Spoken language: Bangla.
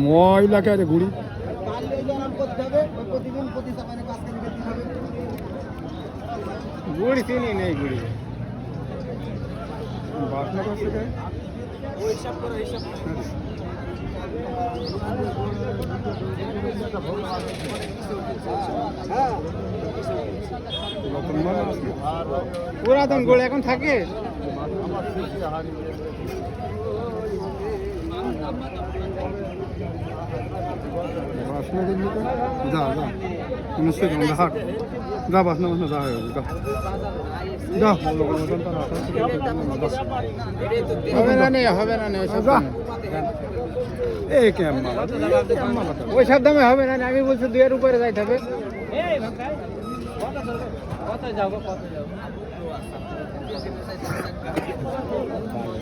ময়লা কে রে ঘুড়ি গুড়ি চিনি নেই গুড়ি বাসনা করছে পুরাতন গোল এখন থাকে যা যা হাট যা বাসনা বাসনা যা যা হবে না নেই হবে না নেই ওই সব দামে হবে না আমি বলছি 2 এর উপরে যাইতে হবে